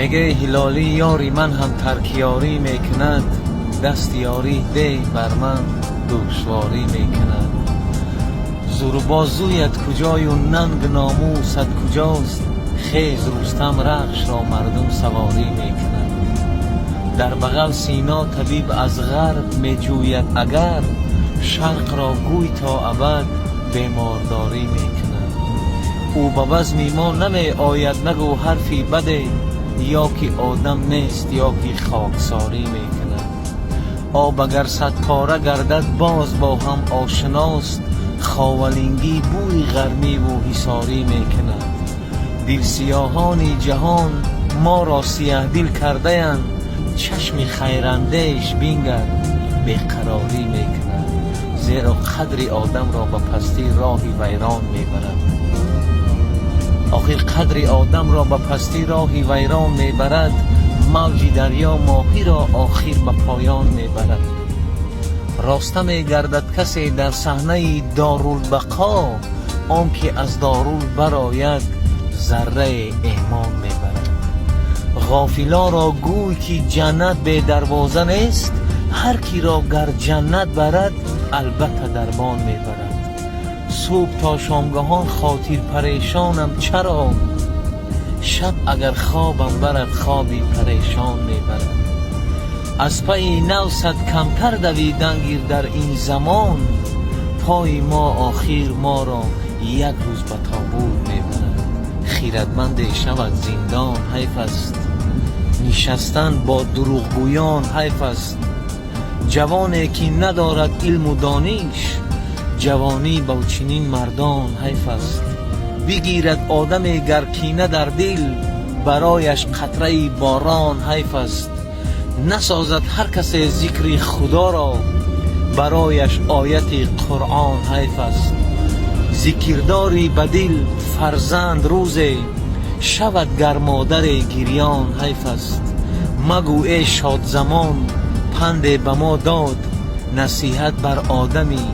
میگه هلالی یاری من هم ترکیاری میکند، دست یاری ده بر من دشواری میکند. زور بازویت کجای و ننگ ناموست کجاست، خیز رستم رخش را مردم سواری میکند. در بغل سینا طبیب از غرب میجوید اگر، شرق را گوی تا ابد بیمارداری میکند. او به بزم ما نمی آید نگو حرفی بده، یا که آدم نیست یا که خاکساری میکند. آب اگر صد پاره گردد باز با هم آشناست، خاولینگی بوی گرمی و حصاری میکند. دل سیاهان جهان ما را سیاه دل کرده اند، چشم خیراندیش بینگر بیقراری میکند. زیرا قدر آدم را به پستی راهی ویران میبرد. آخر قدر آدم را به پستی راهی ویران میبرد، موج دریا ماهی را آخر به پایان میبرد. راسته میگردد کسی در صحنه دارالبقا، آن که از دارول برآید ذره ایمان میبرد. غافلا را گوی که جنت به دروازه نیست، هر کی را گر جنت برد البته دربان میبرد. صبح تا شامگاهان خاطر پریشانم چرا، شب اگر خوابم برد خوابی پریشان میبرد. از پای 900 کمتر دویدن گیر در این زمان، پای ما آخر ما را یک روز به تابوت میبرد. خیرتمند شود زندان حیف است، نشستن با دروغگویان حیف است. جوانی که ندارد علم و دانش، جوانی با چنین مردان حیف است. بگیرد آدم گر کینه در دل، برایش قطره باران حیف است. نسازد هر کسی ذکر خدا را، برایش آیت قرآن حیف است. ذکرداری به دل فرزند روزی، شود گر مادر گریان حیف است. مگو ای شاد زمان پند به ما داد، نصیحت بر آدمی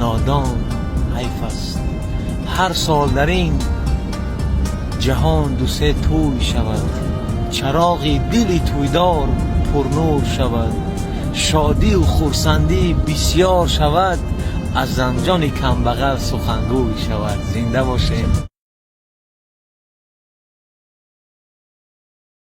نادان حیف است. هر سال در این جهان دو سه توی شود، چراغی دلی تویدار پرنور شود. شادی و خرسندی بسیار شود، از زنجان کم بغل سخنگوی شود. زنده باشیم.